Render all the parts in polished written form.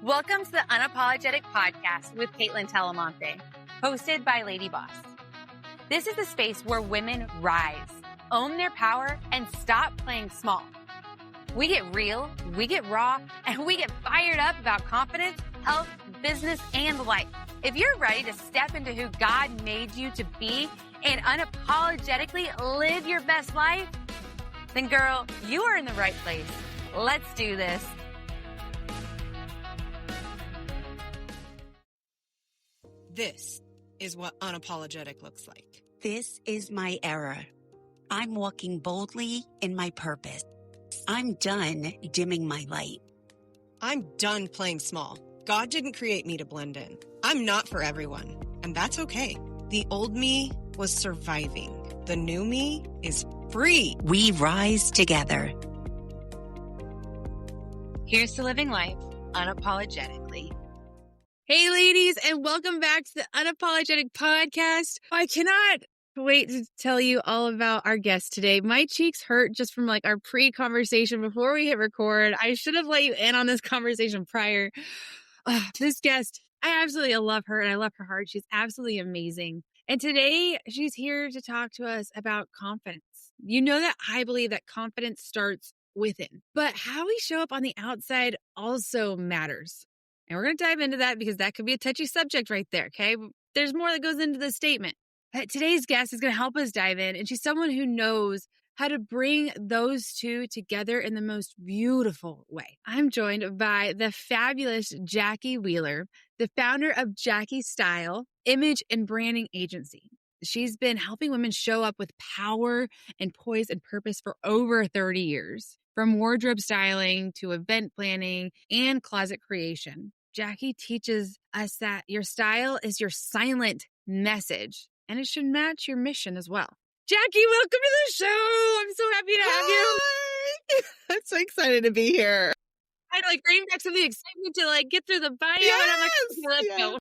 Welcome to the Unapologetic Podcast with Kaitlyn Talamante, hosted by LadyBoss. This is a space where women rise, own their power, and stop playing small. We get real, we get raw, and we get fired up about confidence, health, business, and life. If you're ready to step into who God made you to be and unapologetically live your best life, then girl, you are in the right place. Let's do this. This is what unapologetic looks like. This is my era. I'm walking boldly in my purpose. I'm done dimming my light. I'm done playing small. God didn't create me to blend in. I'm not for everyone, and that's okay. The old me was surviving. The new me is free. We rise together. Here's to living life unapologetically. Hey, ladies, and welcome back to the Unapologetic Podcast. I cannot wait to tell you all about our guest today. My cheeks hurt just from our pre-conversation before we hit record. I should have let you in on this conversation prior. This guest, I absolutely love her and I love her heart. She's absolutely amazing. And today she's here to talk to us about confidence. You know that I believe that confidence starts within, but how we show up on the outside also matters. And we're going to dive into that because that could be a touchy subject right there, okay? There's more that goes into the statement. But today's guest is going to help us dive in, and she's someone who knows how to bring those two together in the most beautiful way. I'm joined by the fabulous Jackie Wheeler, the founder of Jackie Style, image and branding agency. She's been helping women show up with power and poise and purpose for over 30 years. From wardrobe styling to event planning and closet creation, Jackie teaches us that your style is your silent message and it should match your mission as well. Jackie, welcome to the show. I'm so happy to have you. Hi. I'm so excited to be here. I bring back some of the excitement to get through the bio. Yes, And I'm okay, let's go.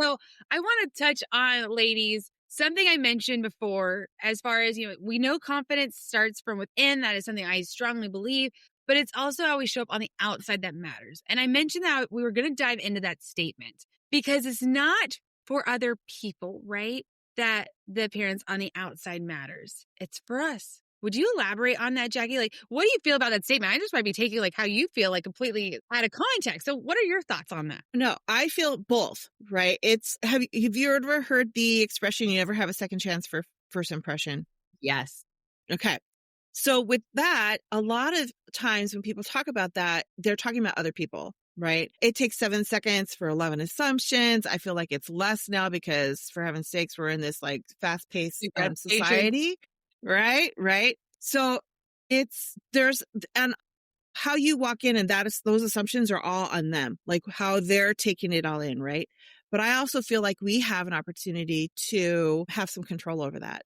So I want to touch on, ladies, something I mentioned before, as far as, we know confidence starts from within. That is something I strongly believe, but it's also how we show up on the outside that matters. And I mentioned that we were going to dive into that statement because it's not for other people, right? That the appearance on the outside matters. It's for us. Would you elaborate on that, Jackie? What do you feel about that statement? I just might be taking how you feel completely out of context. So what are your thoughts on that? No, I feel both, right? Have you ever heard the expression, you never have a second chance for first impression? Yes. Okay. So with that, a lot of times when people talk about that, they're talking about other people, right? It takes 7 seconds for 11 assumptions. I feel like it's less now because, for heaven's sakes, we're in this fast-paced society. Right. So and how you walk in, and those assumptions are all on them, how they're taking it all in. Right. But I also feel like we have an opportunity to have some control over that.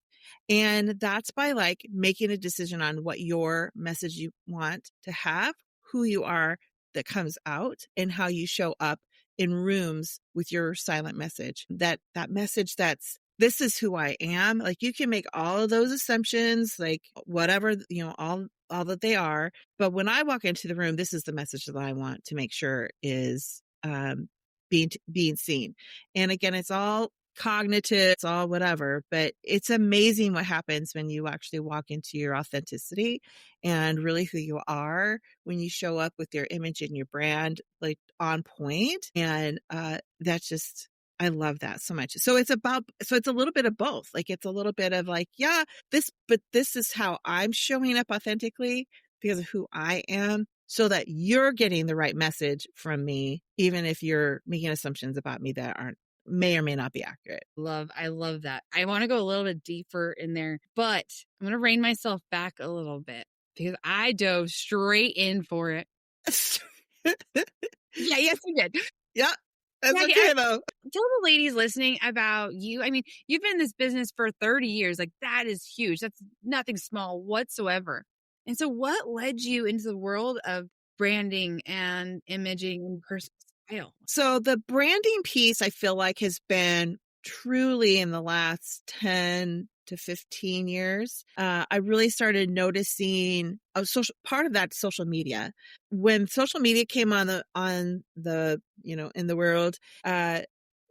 And that's by making a decision on what your message you want to have, who you are that comes out, and how you show up in rooms with your silent message. That message this is who I am. You can make all of those assumptions, whatever, all that they are. But when I walk into the room, this is the message that I want to make sure is being seen. And again, it's all cognitive, it's all whatever, but it's amazing what happens when you actually walk into your authenticity and really who you are when you show up with your image and your brand on point. And that's just, I love that so much. So it's a little bit of both. It's a little bit of this is how I'm showing up authentically because of who I am, so that you're getting the right message from me, even if you're making assumptions about me that may or may not be accurate. I love that. I want to go a little bit deeper in there, but I'm going to rein myself back a little bit because I dove straight in for it. Yes, you did. Yeah. That's okay, though. Tell the ladies listening about you. I mean, you've been in this business for 30 years. That is huge. That's nothing small whatsoever. And so what led you into the world of branding and imaging and personal style? So the branding piece, I feel like, has been truly in the last 10 to 15 years, I really started noticing part of that social media. When social media came on the in the world,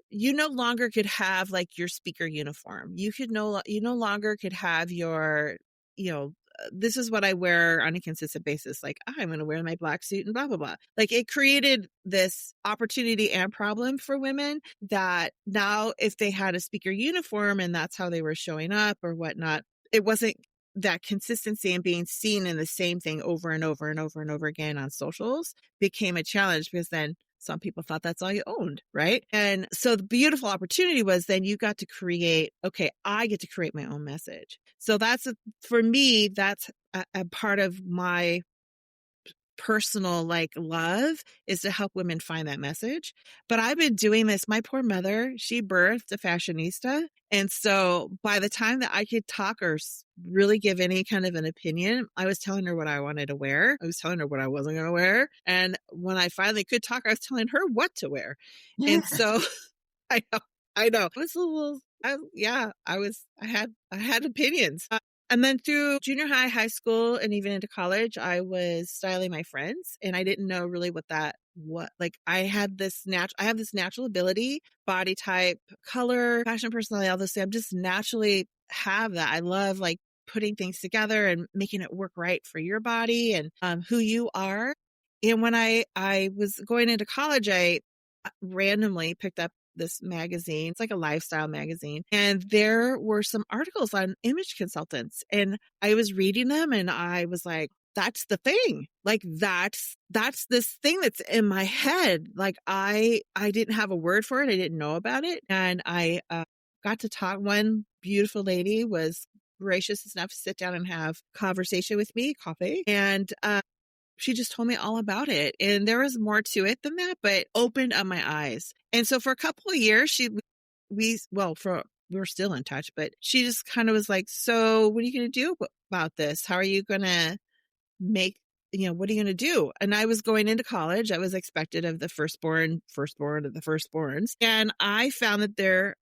you no longer could have like your speaker uniform. You no longer could have your, this is what I wear on a consistent basis. Like, I'm going to wear my black suit and blah, blah, blah. Like, it created this opportunity and problem for women that now if they had a speaker uniform and that's how they were showing up or whatnot, it wasn't that consistency and being seen in the same thing over and over and over and over again on socials became a challenge, because then some people thought that's all you owned, right? And so the beautiful opportunity was then you got to create, okay, I get to create my own message. So for me, that's a part of my personal love, is to help women find that message. But I've been doing this. My poor mother, she birthed a fashionista. And so by the time that I could talk or really give any kind of an opinion, I was telling her what I wanted to wear. I was telling her what I wasn't going to wear. And when I finally could talk, I was telling her what to wear. And so I know. It was a little, I had opinions. And then through junior high, high school, and even into college, I was styling my friends, and I didn't know really I have this natural ability, body type, color, fashion, personality, all those things. I just naturally have that. I love putting things together and making it work right for your body and who you are. And when I was going into college, I randomly picked up this magazine. It's like a lifestyle magazine. And there were some articles on image consultants. And I was reading them and I was like, that's the thing. That's this thing that's in my head. I didn't have a word for it. I didn't know about it. And I got to talk. One beautiful lady was gracious enough to sit down and have conversation with me, coffee. And she just told me all about it. And there was more to it than that, but opened up my eyes. And so for a couple of years, we were still in touch, but she just kind of was like, so what are you going to do about this? How are you going to what are you going to do? And I was going into college. I was expected of the firstborn of the firstborns. And I found that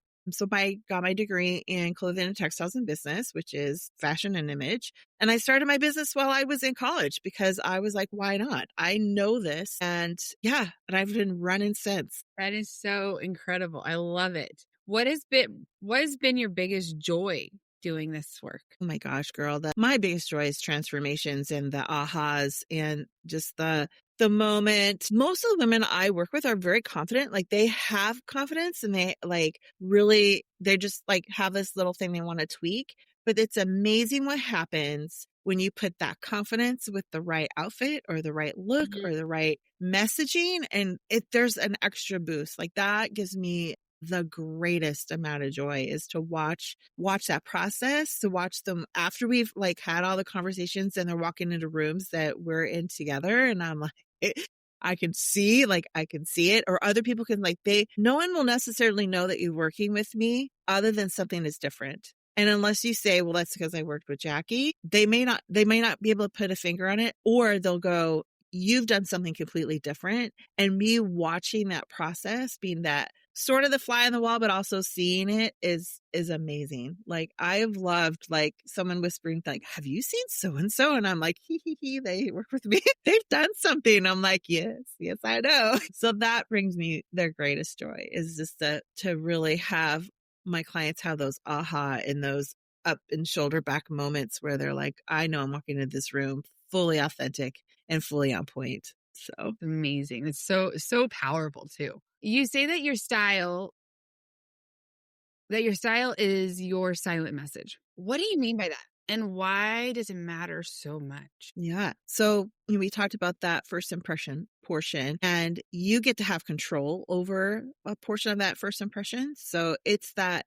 I got my degree in clothing and textiles and business, which is fashion and image. And I started my business while I was in college because I was like, why not? I know this. And I've been running since. That is so incredible. I love it. What has been your biggest joy doing this work? Oh my gosh, girl. My biggest joy is transformations and the ahas and just the moment. Most of the women I work with are very confident. They have confidence and they they just have this little thing they want to tweak. But it's amazing what happens when you put that confidence with the right outfit or the right look or the right messaging. And there's an extra boost. That gives me the greatest amount of joy, is to watch that process, to watch them after we've had all the conversations and they're walking into rooms that we're in together. And I'm I can see it, or other people can no one will necessarily know that you're working with me other than something is different. And unless you say, well, that's because I worked with Jackie, they may not be able to put a finger on it, or they'll go, you've done something completely different. And me watching that process, being that sort of the fly on the wall, but also seeing it is amazing. I've loved someone whispering have you seen so-and-so? And I'm like, hee, they work with me. They've done something. I'm like, yes, I know. So that brings me their greatest joy, is just to really have my clients have those aha and those up and shoulder back moments where they're like, I know I'm walking into this room fully authentic and fully on point. So amazing. It's so powerful too. You say that your style is your silent message. What do you mean by that? And why does it matter so much? Yeah. So we talked about that first impression portion, and you get to have control over a portion of that first impression. So it's that,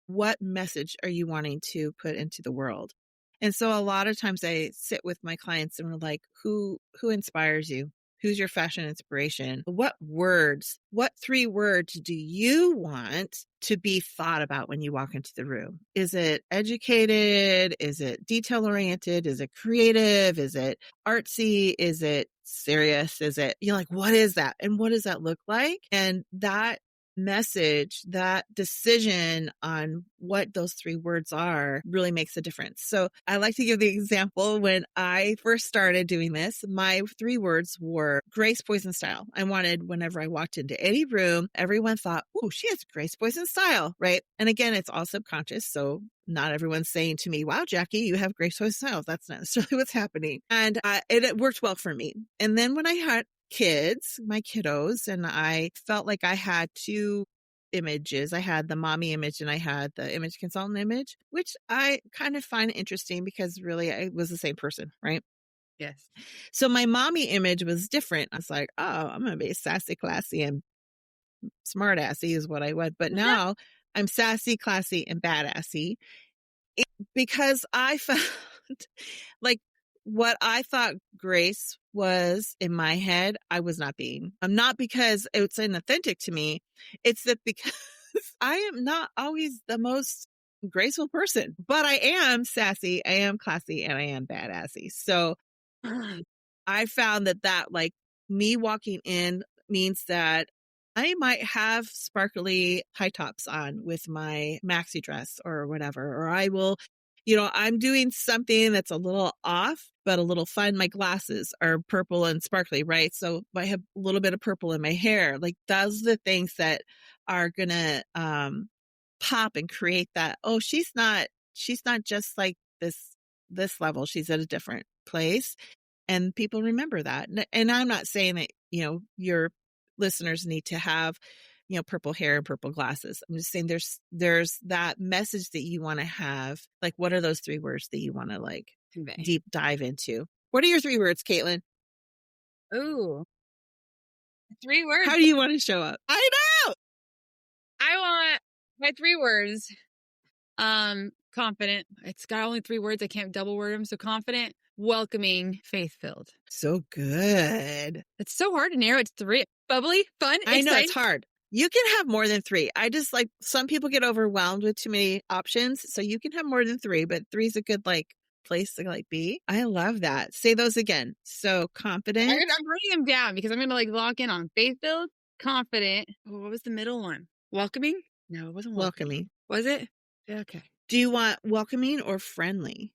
what message are you wanting to put into the world? And so a lot of times I sit with my clients and we're like, who inspires you? Who's your fashion inspiration? What 3 words do you want to be thought about when you walk into the room? Is it educated? Is it detail oriented? Is it creative? Is it artsy? Is it serious? Is it, what is that? And what does that look like? And that message, that decision on what those 3 words are really makes a difference. So I like to give the example when I first started doing this, my 3 words were grace, poise, and style. I wanted whenever I walked into any room, everyone thought, oh, she has grace, poise, and style, right? And again, it's all subconscious. So not everyone's saying to me, wow, Jackie, you have grace, poise, and style. That's not necessarily what's happening. And it worked well for me. And then when I had kids, my kiddos, and I felt like I had 2 images. I had the mommy image and I had the image consultant image, which I kind of find interesting because really I was the same person, right? Yes. So my mommy image was different. I was like, oh, I'm going to be sassy, classy, and smartassy is what I was. But now I'm sassy, classy, and badassy because I found like what I thought grace was in my head, I was not being. I'm not because it's inauthentic to me. It's that because I am not always the most graceful person, but I am sassy, I am classy, and I am badassy. So I found that like me walking in means that I might have sparkly high tops on with my maxi dress or whatever, or I will, I'm doing something that's a little off, but a little fun. My glasses are purple and sparkly, right? So I have a little bit of purple in my hair. Like those are the things that are going to pop and create that. Oh, she's not just like this level. She's at a different place. And people remember that. And I'm not saying that, your listeners need to have, purple hair and purple glasses. I'm just saying there's that message that you want to have. Like, what are those 3 words that you want to like Convey. deep dive into? What are your 3 words, Kaitlyn? Ooh. 3 words. How do you want to show up? I know. I want my 3 words. Confident. It's got only 3 words. I can't double word them. So confident, welcoming, faith-filled. So good. It's so hard to narrow it to 3. Bubbly, fun, I know exciting. it's hard. You can have more than 3. I just like some people get overwhelmed with too many options. So you can have more than 3, but 3 is a good like place to like be. I love that. Say those again. So confident. I'm writing them down because I'm going to like lock in on faith-filled, confident. Oh, what was the middle one? Welcoming? No, it wasn't welcoming. Was it? Okay. Do you want welcoming or friendly?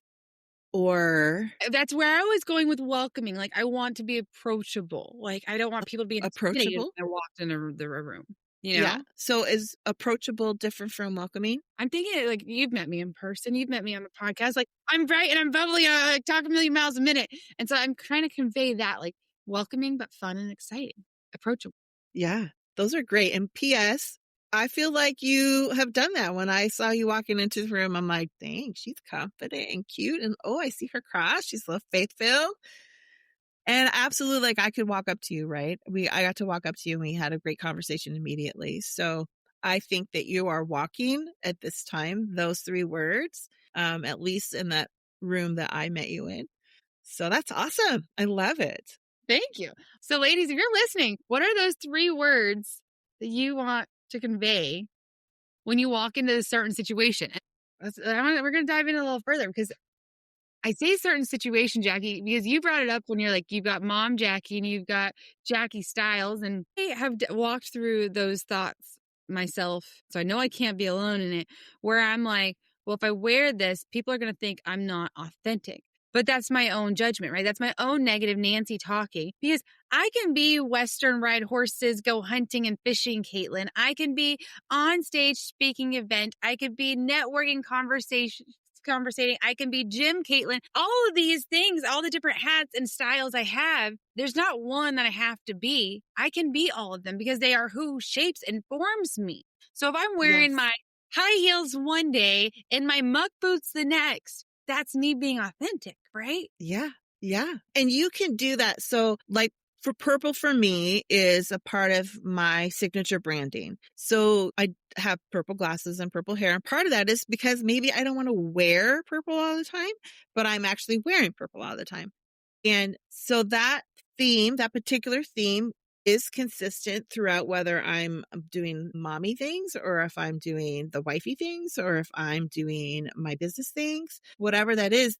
Or that's where I was going with welcoming. Like I want to be approachable. Like I don't want people to be approachable. I walked in the room. Yeah. So is approachable different from welcoming? I'm thinking like you've met me in person. You've met me on the podcast. Like I'm bright and I'm bubbly. I like, talk a million miles a minute. And so I'm trying to convey that like welcoming, but fun and exciting, approachable. Yeah, those are great. And P.S., I feel like you have done that. When I saw you walking into the room, I'm like, dang, she's confident and cute. And oh, I see her cross. She's a little faith-filled. And absolutely, like I could walk up to you, right? I got to walk up to you and we had a great conversation immediately. So I think that you are walking at this time, those 3 words, at least in that room that I met you in. So that's awesome. I love it. Thank you. So ladies, if you're listening, what are those 3 words that you want to convey when you walk into a certain situation? We're going to dive in a little further because I say certain situation, Jackie, because you brought it up when you're like, you've got Mom Jackie and you've got Jackie Styles. And I have walked through those thoughts myself. So I know I can't be alone in it, where I'm like, well, if I wear this, people are going to think I'm not authentic. But that's my own judgment, right? That's my own negative Nancy talking, because I can be Western ride horses, go hunting and fishing, Kaitlyn. I can be on stage speaking event. I could be networking conversating. I can be Jim, Kaitlyn. All of these things, all the different hats and styles I have, there's not one that I have to be. I can be all of them because they are who shapes and forms me. So if I'm wearing my high heels one day and my muck boots the next, that's me being authentic, right? Yeah. Yeah. And you can do that. So like for purple for me is a part of my signature branding. So I have purple glasses and purple hair. And part of that is because maybe I don't want to wear purple all the time, but I'm actually wearing purple all the time. And so that particular theme is consistent throughout, whether I'm doing mommy things or if I'm doing the wifey things or if I'm doing my business things, whatever that is,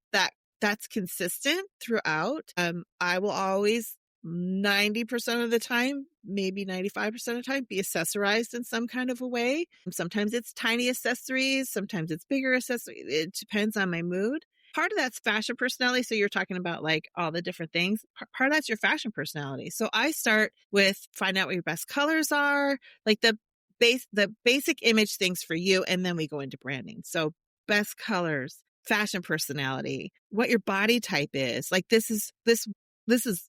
that's consistent throughout. I will always 90% of the time maybe 95% of the time be accessorized in some kind of a way. Sometimes it's tiny accessories, sometimes it's bigger accessories. It depends on my mood. Part of that's fashion personality. So you're talking about like all the different things. Part of that's your fashion personality. So I start with find out what your best colors are, like the basic image things for you. And then we go into branding. So best colors, fashion personality, what your body type is. Like this is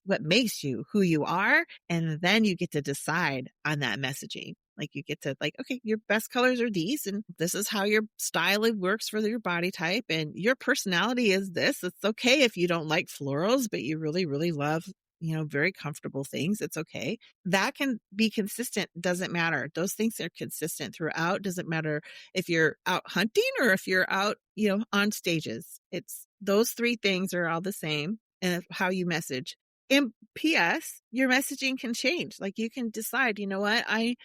what makes you who you are. And then you get to decide on that messaging. Like you get to like, okay, your best colors are these, and this is how your style works for your body type. And your personality is this. It's okay if you don't like florals, but you really, really love, very comfortable things. It's okay. That can be consistent. Doesn't matter. Those things are consistent throughout. Doesn't matter if you're out hunting or if you're out, on stages. It's those three things are all the same. And how you message. And P.S., your messaging can change. Like you can decide, you know what, I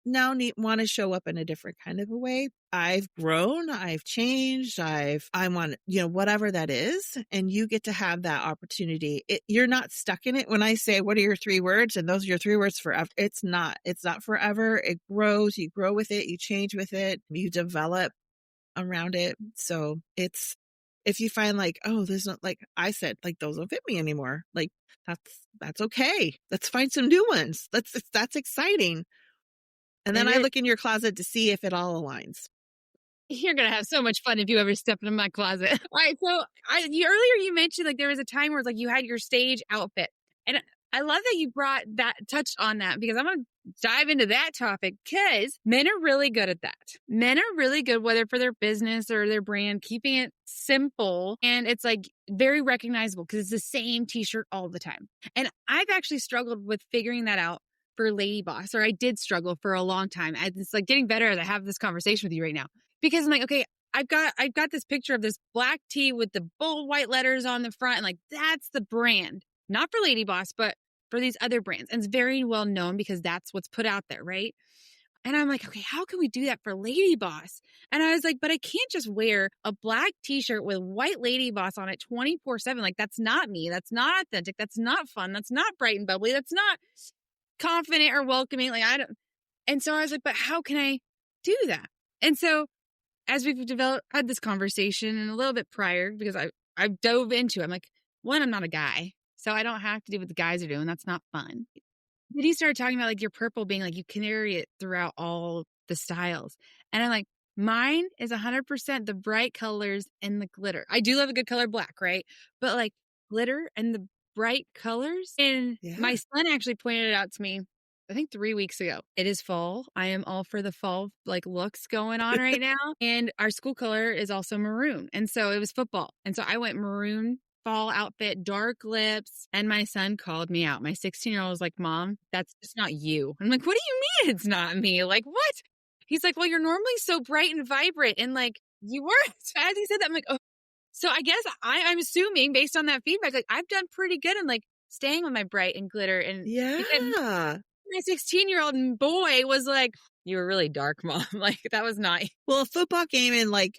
now want to show up in a different kind of a way. I've grown, I've changed, I want, whatever that is. And you get to have that opportunity. You're not stuck in it. When I say, what are your 3 words? And those are your 3 words forever. It's not forever. It grows. You grow with it. You change with it. You develop around it. So if you find like, oh, there's not, like I said, like those don't fit me anymore. Like that's okay. Let's find some new ones. That's exciting. And then I look in your closet to see if it all aligns. You're going to have so much fun if you ever step into my closet. All right. So earlier you mentioned like there was a time where it's like you had your stage outfit. And I love that you touched on that, because I'm going to dive into that topic, because men are really good at that. Men are really good, whether for their business or their brand, keeping it simple. And it's like very recognizable because it's the same t-shirt all the time. And I've actually struggled with figuring that out for LadyBoss, or I did struggle for a long time. It's like getting better as I have this conversation with you right now, because I'm like, okay, I've got this picture of this black tee with the bold white letters on the front. And like, that's the brand. Not for LadyBoss, but for these other brands. And it's very well known because that's what's put out there, right? And I'm like, okay, how can we do that for LadyBoss? And I was like, but I can't just wear a black t-shirt with white LadyBoss on it 24/7. Like, that's not me. That's not authentic. That's not fun. That's not bright and bubbly. That's not confident or welcoming. Like, I don't. And so I was like, but how can I do that? And so as we've had this conversation and a little bit prior, because I dove into it, I'm like, one, I'm not a guy. So I don't have to do what the guys are doing. That's not fun. Then he started talking about like your purple being like you carry it throughout all the styles. And I'm like, mine is 100% the bright colors and the glitter. I do love a good color black, right? But like glitter and the bright colors. And my son actually pointed it out to me, I think 3 weeks ago. It is fall. I am all for the fall like looks going on right now. And our school color is also maroon. And so it was football. And so I went maroon fall outfit, dark lips. And my son called me out. My 16-year-old was like, Mom, that's just not you. I'm like, what do you mean it's not me? Like, what? He's like, well, you're normally so bright and vibrant. And like, you weren't. As he said that, I'm like, oh. So I guess I'm assuming based on that feedback, like I've done pretty good in like staying with my bright and glitter. And my 16-year-old boy was like, you were really dark, Mom. Like, that was not. Well, a football game and like,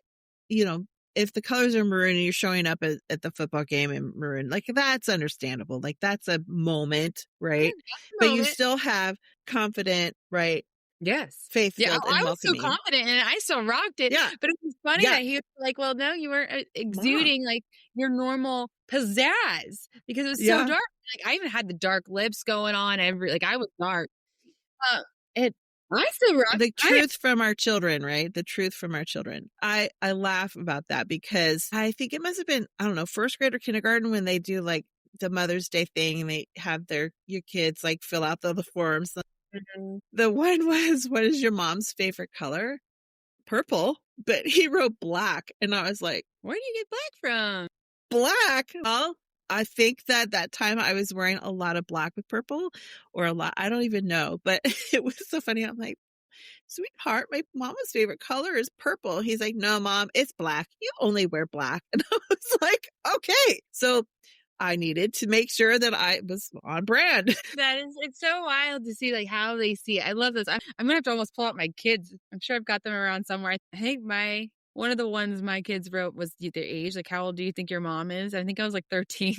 if the colors are maroon and you're showing up at the football game in maroon, like that's understandable. Like that's a moment, right? But you still have confident, right? Yes. Faith-filled and I was so welcoming. confident and I still rocked it. Yeah. But it was funny that he was like, well, no, you weren't exuding like your normal pizzazz because it was so dark. Like I even had the dark lips going on I was dark. I still rock the truth from our children, right? The truth from our children. I laugh about that because I think it must have been, I don't know, first grade or kindergarten when they do like the Mother's Day thing and they have your kids like fill out the forms. Mm-hmm. The one was, what is your mom's favorite color? Purple. But he wrote black. And I was like, where do you get black from? Black. Well, I think that time I was wearing a lot of black with purple or a lot. I don't even know, but it was so funny. I'm like, sweetheart, my mama's favorite color is purple. He's like, no, Mom, it's black. You only wear black. And I was like, okay. So I needed to make sure that I was on brand. It's so wild to see like how they see it. I love this. I'm going to have to almost pull out my kids. I'm sure I've got them around somewhere. I think one of the ones my kids wrote was their age. Like, how old do you think your mom is? I think I was like 13.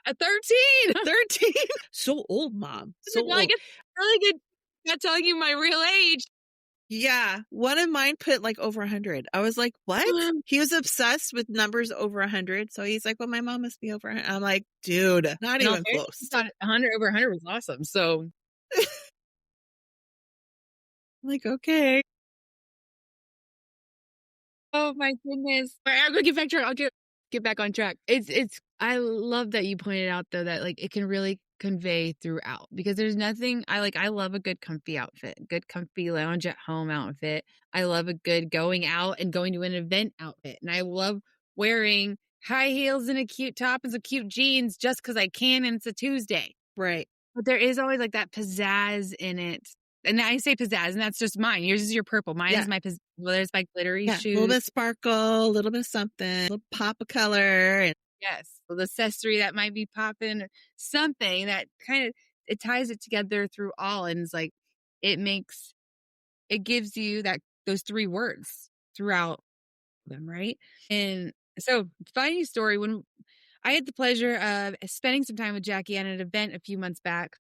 A 13. 13. So old, Mom. So Like, old. it's really good. Not telling you my real age. Yeah. One of mine put like over 100. I was like, what? He was obsessed with numbers over 100. So he's like, well, my mom must be over 100. I'm like, dude, not even close. Thought 100 over 100 was awesome. So Like, okay. oh my goodness. All right, I'm gonna get back to I'll get back on track. It's I love that you pointed out though that like it can really convey throughout because there's nothing I love a good comfy outfit, good comfy lounge at home outfit. I love a good going out and going to an event outfit. And I love wearing high heels and a cute top and some cute jeans just because I can and it's a Tuesday. Right. But there is always like that pizzazz in it. And I say pizzazz, and that's just mine. Yours is your purple. Mine is my pizzazz. Well, there's my glittery shoes. A little bit of sparkle, a little bit of something, a little pop of color. And yes. The accessory that might be popping, something that kind of, it ties it together through all. And it's like, it gives you those 3 words throughout them. Right. And so funny story, when I had the pleasure of spending some time with Jackie at an event a few months back,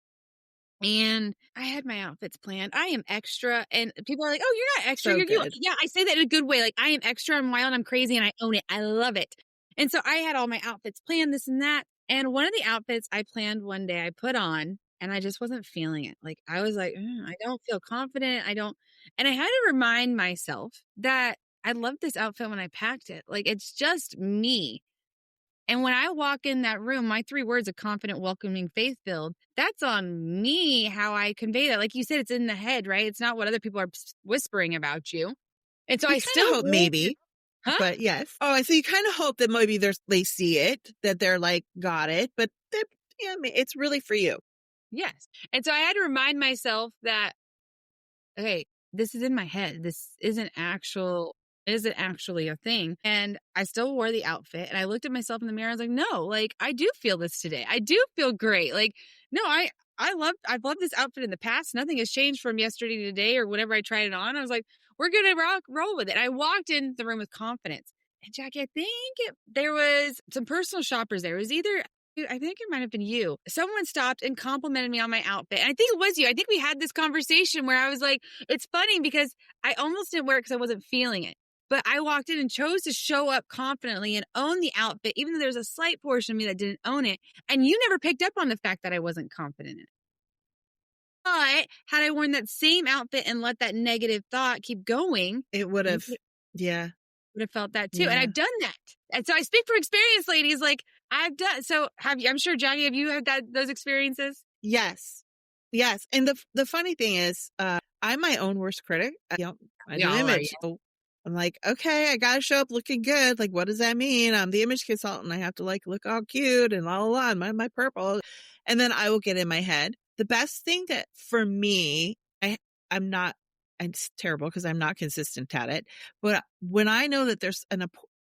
and I had my outfits planned. I am extra. And people are like, oh, you're not extra. So You're cute. good. Yeah, I say that in a good way. Like, I am extra. I'm wild. I'm crazy. And I own it. I love it. And so I had all my outfits planned, this and that. And one of the outfits I planned one day, I put on, and I just wasn't feeling it. Like, I was like, I don't feel confident. And I had to remind myself that I loved this outfit when I packed it. Like, it's just me. And when I walk in that room, my 3 words of confident, welcoming, faith-filled, that's on me, how I convey that. Like you said, it's in the head, right? It's not what other people are whispering about you. And so I still hope maybe, but yes. Oh, so you kind of hope that maybe they see it, that they're like, got it, but it's really for you. Yes. And so I had to remind myself that, okay, this is in my head. This isn't actually a thing. And I still wore the outfit and I looked at myself in the mirror. I was like, no, like I do feel this today. I do feel great. Like, no, I've loved this outfit in the past. Nothing has changed from yesterday to today or whenever I tried it on. I was like, we're going to roll with it. I walked in the room with confidence. And Jackie, I think there was some personal shoppers there. It was I think it might have been you. Someone stopped and complimented me on my outfit. And I think it was you. I think we had this conversation where I was like, it's funny because I almost didn't wear it because I wasn't feeling it. But I walked in and chose to show up confidently and own the outfit, even though there's a slight portion of me that didn't own it. And you never picked up on the fact that I wasn't confident in it. But had I worn that same outfit and let that negative thought keep going, it would have, would have felt that too. And I've done that. And so I speak from experience, ladies. Like I've done. So I'm sure, Jackie, have you had those experiences? Yes. Yes. And the funny thing is, I'm my own worst critic. I do image. So I'm like, okay, I got to show up looking good. Like, what does that mean? I'm the image consultant. I have to like look all cute and la la la, my purple. And then I will get in my head. The best thing that for me, it's terrible because I'm not consistent at it. But when I know that there's an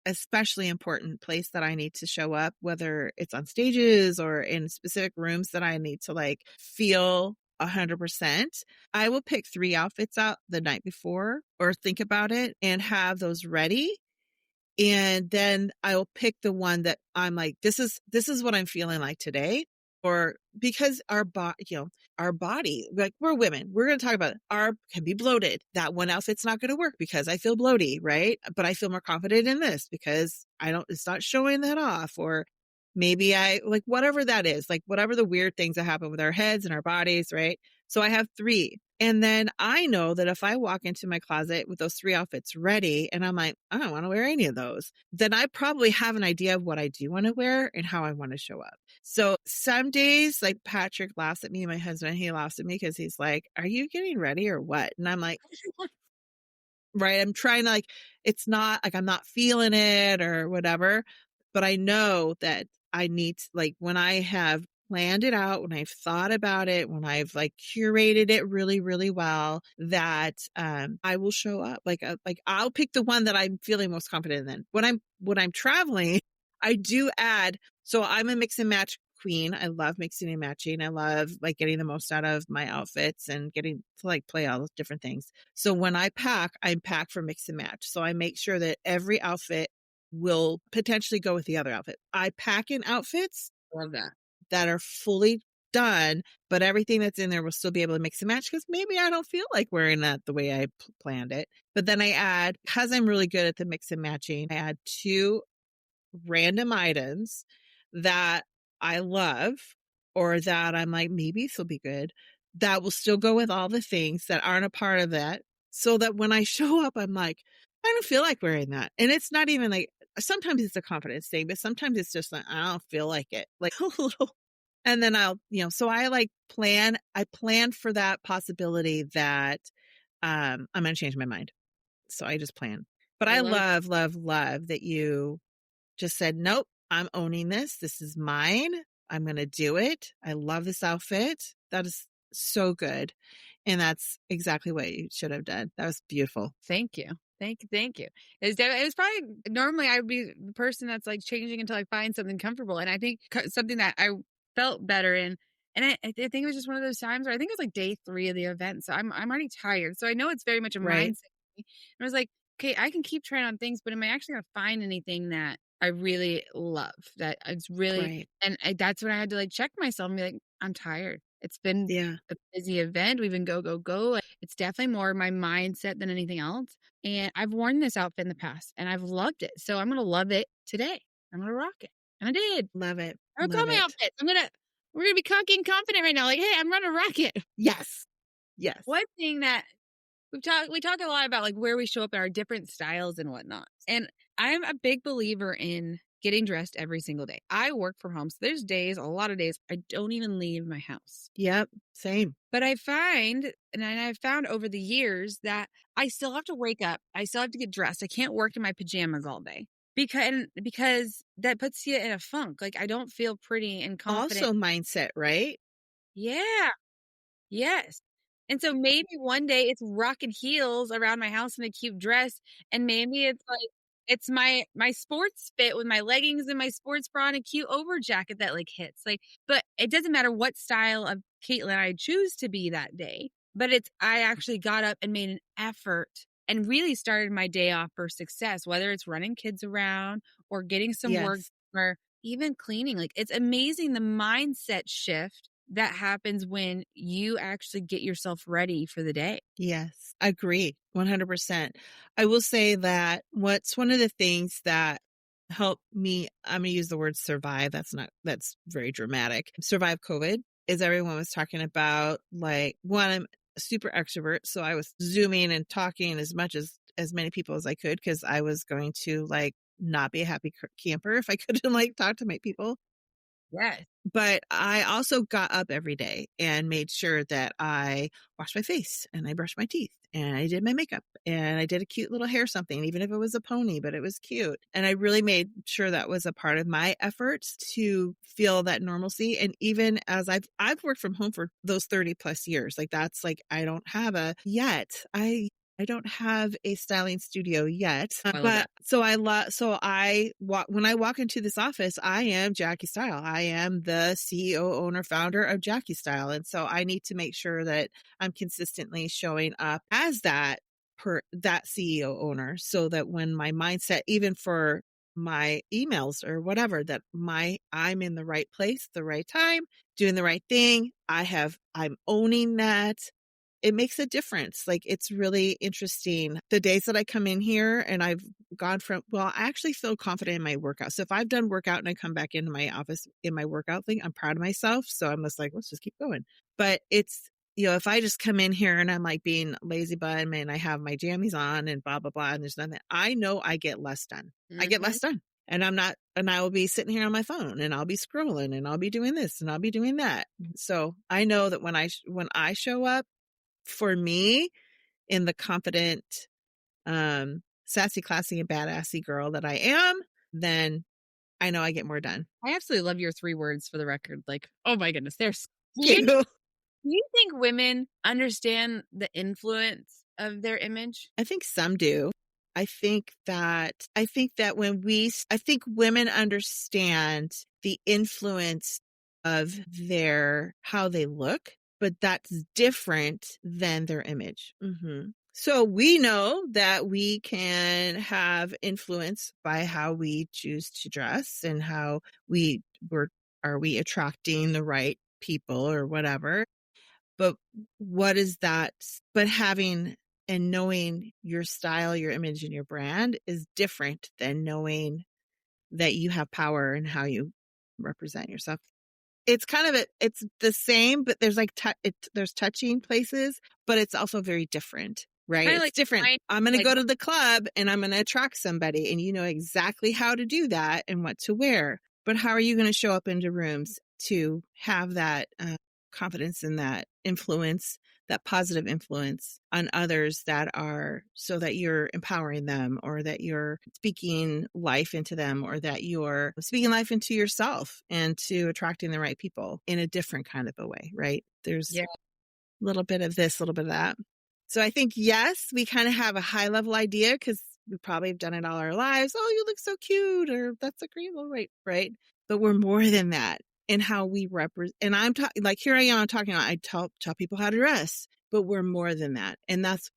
especially important place that I need to show up, whether it's on stages or in specific rooms that I need to like feel 100%, I will pick 3 outfits out the night before or think about it and have those ready. And then I'll pick the one that I'm like, this is what I'm feeling like today. Or because our body, like we're women, we're going to talk about it, can be bloated. That one outfit's not going to work because I feel bloaty, right? But I feel more confident in this because it's not showing that off. Or maybe I like whatever that is, like whatever the weird things that happen with our heads and our bodies, right? So I have 3. And then I know that if I walk into my closet with those 3 outfits ready and I'm like, I don't want to wear any of those, then I probably have an idea of what I do want to wear and how I want to show up. So some days, like Patrick laughs at me, my husband, he laughs at me because he's like, are you getting ready or what? And I'm like, right, I'm trying to like, it's not like I'm not feeling it or whatever, but I know that I need to, like when I have planned it out, when I've thought about it, when I've like curated it really, really well, that I will show up. Like I'll pick the one that I'm feeling most confident in. When I'm traveling, I do add. So I'm a mix and match queen. I love mixing and matching. I love like getting the most out of my outfits and getting to like play all those different things. So when I pack for mix and match. So I make sure that every outfit will potentially go with the other outfit. I pack in outfits Love that. that are fully done, but everything that's in there will still be able to mix and match because maybe I don't feel like wearing that the way I planned it. But then I add, because I'm really good at the mix and matching, I add 2 random items that I love or that I'm like, maybe this will be good, that will still go with all the things that aren't a part of that. So that when I show up, I'm like, I don't feel like wearing that. And it's not even like, sometimes it's a confidence thing, but sometimes it's just like, I don't feel like it. Like a little. And then I'll, so I plan for that possibility that I'm going to change my mind. So I just plan. But I love that you just said, nope, I'm owning this. This is mine. I'm going to do it. I love this outfit. That is so good. And that's exactly what you should have done. That was beautiful. Thank you. Thank you. It was probably, normally I would be the person that's like changing until I find something comfortable. And I think something that I felt better in, and I think it was just one of those times where I think it was like day 3 of the event. So I'm already tired. So I know it's very much a Right. mindset. And I was like, okay, I can keep trying on things, but am I actually going to find anything that I really love, that it's really, Right. and that's when I had to like check myself and be like, I'm tired. It's been a busy event. We've been go. It's definitely more my mindset than anything else. And I've worn this outfit in the past and I've loved it. So I'm going to love it today. I'm going to rock it. And I did. Love it. I got my outfit. We're going to be cocky and confident right now. Like, hey, I'm going to rock it. Yes. One thing that we talk a lot about like where we show up in our different styles and whatnot. And I'm a big believer in getting dressed every single day. I work from home. So there's days, a lot of days, I don't even leave my house. Yep. Same. But I find, and I've found over the years that I still have to wake up. I still have to get dressed. I can't work in my pajamas all day because that puts you in a funk. Like I don't feel pretty and confident. Also mindset, right? Yeah. Yes. And so maybe one day it's rocking heels around my house in a cute dress. And maybe it's like, it's my sports fit with my leggings and my sports bra and a cute over jacket that like hits. Like, but it doesn't matter what style of Kaitlyn I choose to be that day. But I actually got up and made an effort and really started my day off for success, whether it's running kids around or getting some work or even cleaning. Like it's amazing the mindset shift that happens when you actually get yourself ready for the day. Yes, agree. 100%. I will say that what's one of the things that helped me, I'm going to use the word survive. That's very dramatic. Survive COVID is everyone was talking about like, one, I'm a super extrovert. So I was zooming and talking as many people as I could, because I was going to like not be a happy camper if I couldn't like talk to my people. Yes. But I also got up every day and made sure that I washed my face and I brushed my teeth and I did my makeup and I did a cute little hair something, even if it was a pony, but it was cute. And I really made sure that was a part of my efforts to feel that normalcy. And even as I've worked from home for those 30 plus years, like that's like, I don't have I don't have a styling studio yet, but when I walk into this office, I am Jackie Style. I am the CEO, owner, founder of Jackie Style. And so I need to make sure that I'm consistently showing up as that CEO owner, so that when my mindset, even for my emails or whatever, that I'm in the right place, the right time, doing the right thing. I'm owning that. It makes a difference. Like, it's really interesting. The days that I come in here and I've gone I actually feel confident in my workout. So if I've done workout and I come back into my office in my workout thing, I'm proud of myself. So I'm just like, let's just keep going. But it's, if I just come in here and I'm like being lazy bum and I have my jammies on and blah, blah, blah, and there's nothing, I know I get less done. Mm-hmm. I get less done. And I will be sitting here on my phone and I'll be scrolling and I'll be doing this and I'll be doing that. So I know that when I show up, for me, in the confident, sassy, classy, and badassy girl that I am, then I know I get more done. I absolutely love your 3 words, for the record. Like, oh my goodness, they're cute. Do you think women understand the influence of their image? I think some do. I think that women understand the influence of how they look, but that's different than their image. Mm-hmm. So we know that we can have influence by how we choose to dress and how we're Are we attracting the right people or whatever? But what is that? But having and knowing your style, your image, and your brand is different than knowing that you have power and how you represent yourself. It's kind of it's the same, but there's like there's touching places, but it's also very different, right? It's like different. I'm going to like- go to the club and I'm going to attract somebody, and you know exactly how to do that and what to wear. But how are you going to show up into rooms to have that confidence and that influence, that positive influence on others, that are so that you're empowering them, or that you're speaking life into them, or that you're speaking life into yourself and to attracting the right people in a different kind of a way, right? There's a little bit of this, a little bit of that. So I think, yes, we kind of have a high level idea because we probably have done it all our lives. Oh, you look so cute, or that's a great little right? But we're more than that in how we represent. And I'm talking like, here I am, I'm talking, I tell people how to dress, but we're more than that. And that's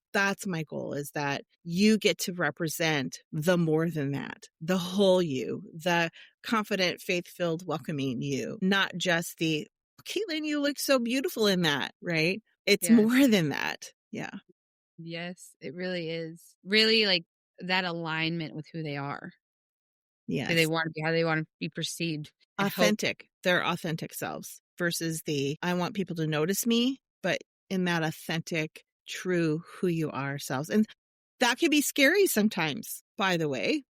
my goal, is that you get to represent the more than that, the whole you, the confident, faith-filled, welcoming you, not just the, Kaitlyn, you look so beautiful in that, right? It's more than that. Yeah. Yes, it really is. Really, like that alignment with who they are. Yes. Who they want to be, how they want to be perceived. Authentic, their authentic selves, versus the, I want people to notice me, but in that authentic, true, who you are selves. And that can be scary sometimes, by the way.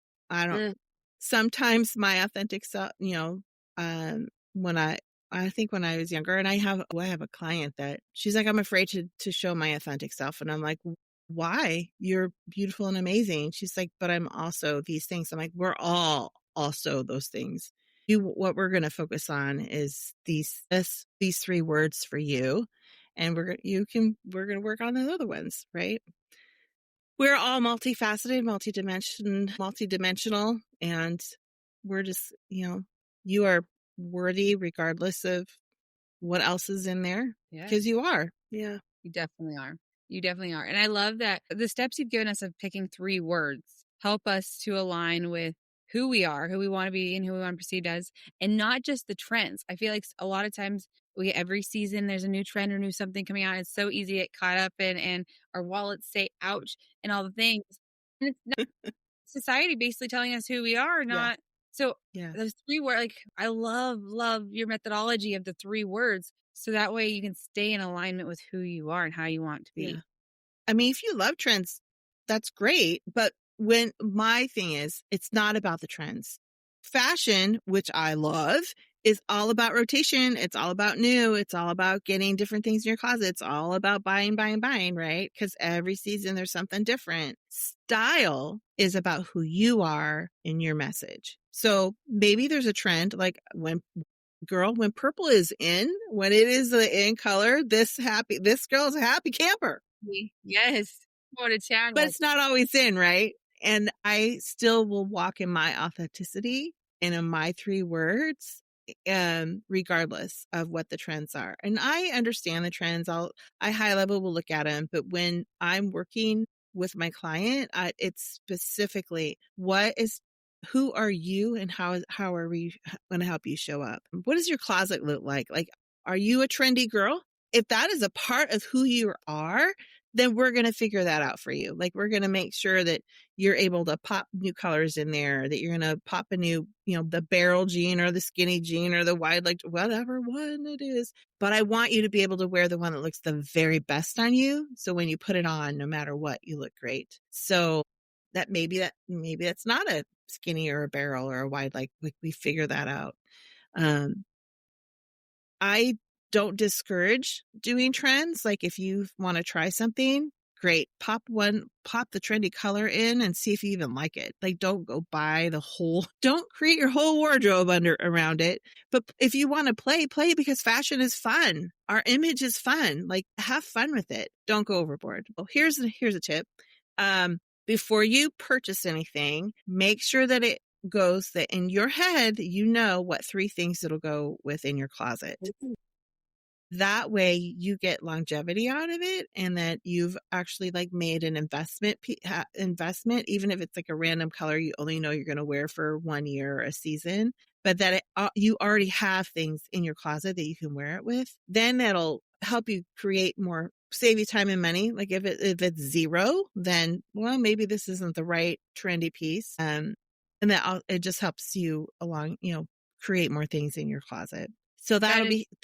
Sometimes my authentic self, when I think when I was younger, and I have a client that she's like, I'm afraid to show my authentic self. And I'm like, why? You're beautiful and amazing. She's like, but I'm also these things. I'm like, we're all also those things. What we're going to focus on is these 3 words for you. And we're going to work on the other ones, right? We're all multifaceted, multidimensional, and we're just, you are worthy regardless of what else is in there, because you are. Yeah. You definitely are. You definitely are. And I love that the steps you've given us of picking 3 words help us to align with who we are, who we want to be, and who we want to perceive as, and not just the trends. I feel like a lot of times every season there's a new trend or new something coming out. It's so easy to get caught up in, and our wallets say ouch and all the things. And it's not society basically telling us who we are, not. So those 3 words, like, I love your methodology of the 3 words. So that way you can stay in alignment with who you are and how you want to be. Yeah. I mean, if you love trends, that's great. But when my thing is, it's not about the trends. Fashion, which I love, is all about rotation. It's all about new. It's all about getting different things in your closet. It's all about buying, right? Because every season there's something different. Style is about who you are in your message. So maybe there's a trend, like when purple is in, when it is the in color, this girl's a happy camper. Yes. What a channel. But it's not always in, right? And I still will walk in my authenticity and in my 3 words, regardless of what the trends are. And I understand the trends. I high level will look at them, but when I'm working with my client, it's specifically who are you, and how are we going to help you show up? What does your closet look like? Like, are you a trendy girl? If that is a part of who you are, then we're going to figure that out for you. Like, we're going to make sure that you're able to pop new colors in there, that you're going to pop a new, the barrel jean or the skinny jean or the wide leg, whatever one it is. But I want you to be able to wear the one that looks the very best on you. So when you put it on, no matter what, you look great. So that maybe that's not a skinny or a barrel or a wide leg. We figure that out. I don't discourage doing trends. Like, if you want to try something, great. Pop the trendy color in and see if you even like it. Like, don't go buy don't create your whole wardrobe around it. But if you want to play because fashion is fun. Our image is fun. Like, have fun with it. Don't go overboard. Well, here's a tip. Before you purchase anything, make sure that it goes that in your head, what 3 things it'll go with in your closet. That way you get longevity out of it, and that you've actually like made an investment, even if it's like a random color you only know you're going to wear for 1 year or a season. but that you already have things in your closet that you can wear it with, then that'll help you create more, save you time and money. Like if it's zero, then, well, maybe this isn't the right trendy piece. And that it just helps you along, create more things in your closet. So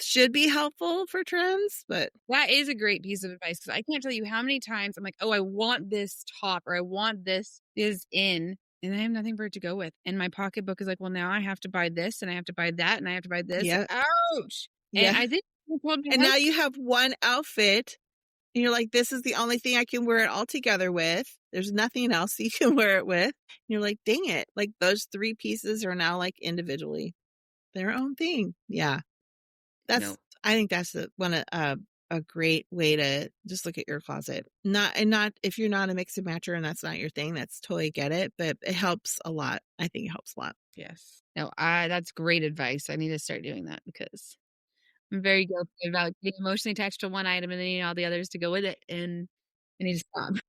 should be helpful for trends, but that is a great piece of advice, because I can't tell you how many times I'm like, oh, I want this top, or I want this is in, and I have nothing for it to go with. And my pocketbook is like, well, now I have to buy this, and I have to buy that, and I have to buy this. Yeah. Ouch. Yeah. And I think, and now you have one outfit, and you're like, this is the only thing I can wear it all together with. There's nothing else you can wear it with. And you're like, dang it. Like those 3 pieces are now like individually their own thing. Yeah. I think that's a great way to just look at your closet. Not if you're not a mix and matcher and that's not your thing, that's totally get it, but it helps a lot. I think it helps a lot. Yes. No, that's great advice. I need to start doing that, because I'm very guilty about getting emotionally attached to one item and then needing all the others to go with it, and I need to stop.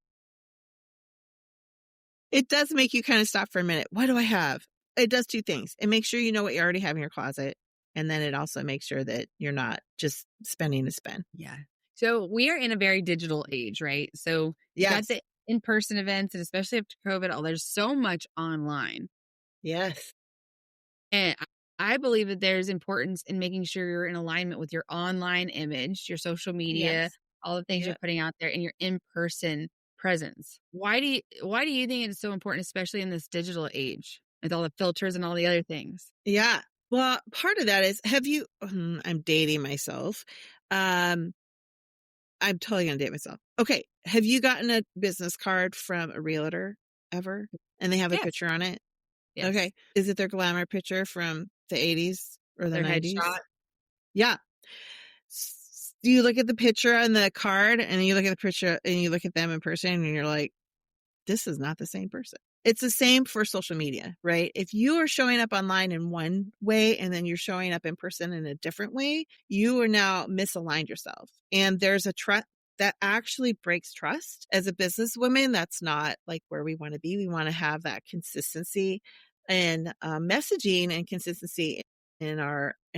It does make you kind of stop for a minute. What do I have? It does 2 things. It makes sure you know what you already have in your closet. And then it also makes sure that you're not just spending to spend. Yeah. So we are in a very digital age, right? So you got the in-person events, and especially after COVID, there's so much online. Yes. And I believe that there's importance in making sure you're in alignment with your online image, your social media, all the things you're putting out there, and your in-person presence. Why do you think it's so important, especially in this digital age with all the filters and all the other things? Yeah. Well, part of that is, I'm dating myself. I'm totally going to date myself. Okay. Have you gotten a business card from a realtor ever? And they have a picture on it? Yes. Okay. Is it their glamour picture from the 80s or the 90s? Headshot? Yeah. You look at the picture on the card, and you look at the picture and you look at them in person, and you're like, this is not the same person. It's the same for social media, right? If you are showing up online in one way and then you're showing up in person in a different way, you are now misaligned yourself. And there's a trust that actually breaks trust. As a businesswoman, that's not like where we want to be. We want to have that consistency and messaging and consistency in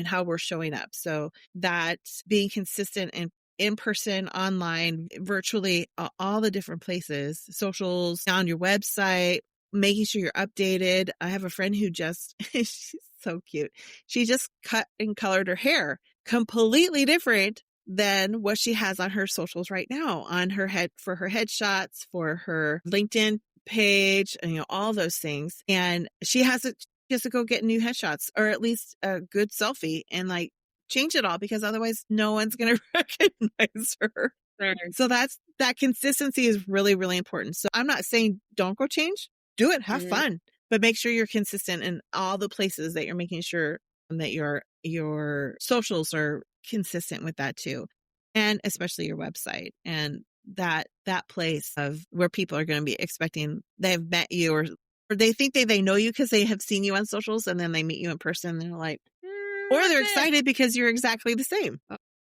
how we're showing up. So that being consistent and in person, online, virtually, all the different places, socials, on your website, making sure you're updated. I have a friend who she's so cute. She just cut and colored her hair completely different than what she has on her socials right now, on her head, for her headshots, for her LinkedIn page, and all those things. And she has to go get new headshots, or at least a good selfie, and like change it all, because otherwise no one's going to recognize her. Sure. So that consistency is really, really important. So I'm not saying don't go change, do it, have fun, but make sure you're consistent in all the places that you're making sure that your socials are consistent with that too. And especially your website, and that place of where people are going to be expecting, they've met you, or they think they know you because they have seen you on socials, and then they meet you in person and they're like, or they're excited because you're exactly the same.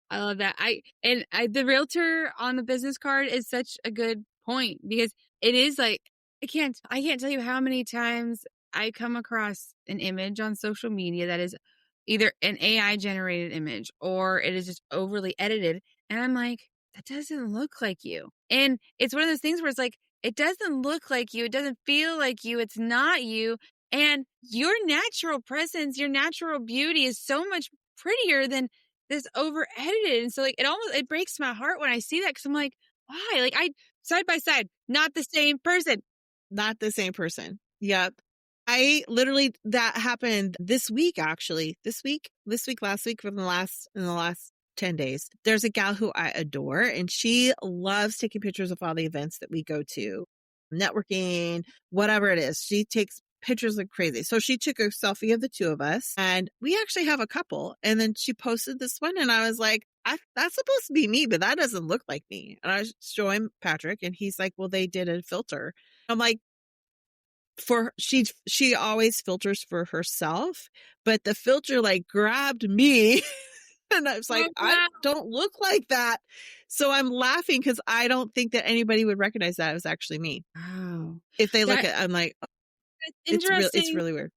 I love that. The realtor on the business card is such a good point, because it is like, I can't tell you how many times I come across an image on social media that is either an AI generated image or it is just overly edited. And I'm like, that doesn't look like you. And it's one of those things where it's like, it doesn't look like you. It doesn't feel like you. It's not you. And your natural presence, your natural beauty is so much prettier than this over edited. And so like, it breaks my heart when I see that, because I'm like, why? Like, side by side, not the same person. Not the same person. Yep. That happened this week, actually. Last week, in the last 10 days. There's a gal who I adore, and she loves taking pictures of all the events that we go to, networking, whatever it is. She takes pictures like crazy. So she took a selfie of the 2 of us, and we actually have a couple. And then she posted this one, and I was like, that's supposed to be me, but that doesn't look like me. And I was showing Patrick, and he's like, well, they did a filter. I'm like, she always filters for herself, but the filter like grabbed me. And I was like, I don't look like that. So I'm laughing because I don't think that anybody would recognize that it was actually me. Wow. If they look at, I'm like, oh, it's really weird.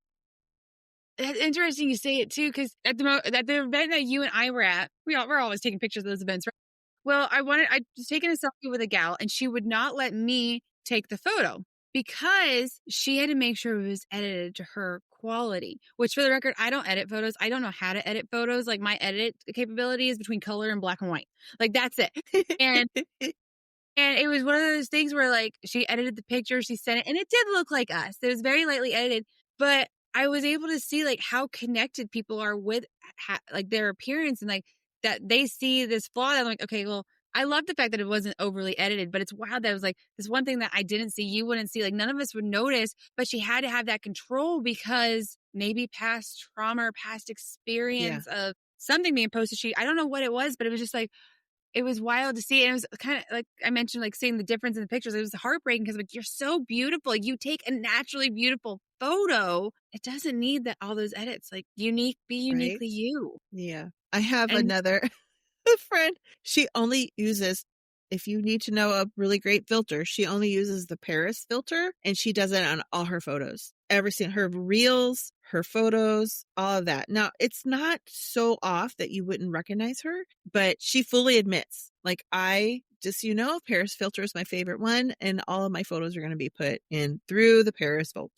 It's interesting you say it too, because at the event that you and I were at, we're always taking pictures of those events, right? Well, I was taking a selfie with a gal, and she would not let me take the photo because she had to make sure it was edited to her quality. Which, for the record, I don't edit photos. I don't know how to edit photos. Like, my edit capability is between color and black and white. Like, that's it. And it was one of those things where, like, she edited the picture, she sent it, and it did look like us. It was very lightly edited, but I was able to see, like, how connected people are with, like, their appearance, and, like, that they see this flaw. And I'm like, okay, well, I love the fact that it wasn't overly edited, but it's wild that it was, like, this one thing that I didn't see, you wouldn't see, like, none of us would notice, but she had to have that control because maybe past trauma or past experience of something being posted. I don't know what it was, but it was just like, it was wild to see. And it was kind of like I mentioned, like, seeing the difference in the pictures. It was heartbreaking because, like, you're so beautiful. Like, you take a naturally beautiful photo. It doesn't need that all those edits. Like, be uniquely you. Yeah. I have another friend. She only uses, if you need to know a really great filter, she only uses the Paris filter, and she does it on all her photos. Her reels, her photos, all of that. Now, it's not so off that you wouldn't recognize her, but she fully admits, like, Paris filter is my favorite one, and all of my photos are going to be put in through the Paris filter.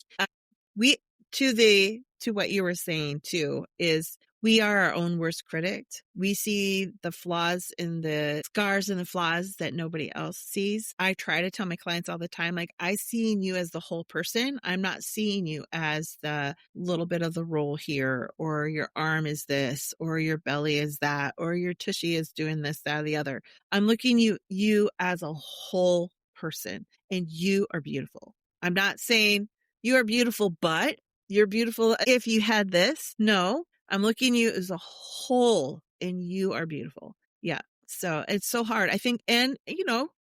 To what you were saying too, is we are our own worst critic. We see the flaws in the scars and the flaws that nobody else sees. I try to tell my clients all the time, like, I seeing you as the whole person. I'm not seeing you as the little bit of the roll here, or your arm is this, or your belly is that, or your tushy is doing this, that, or the other. I'm looking you as a whole person, and you are beautiful. I'm not saying you are beautiful, but you're beautiful if you had this. No, I'm looking at you as a whole, and you are beautiful. Yeah. So it's so hard, I think. And,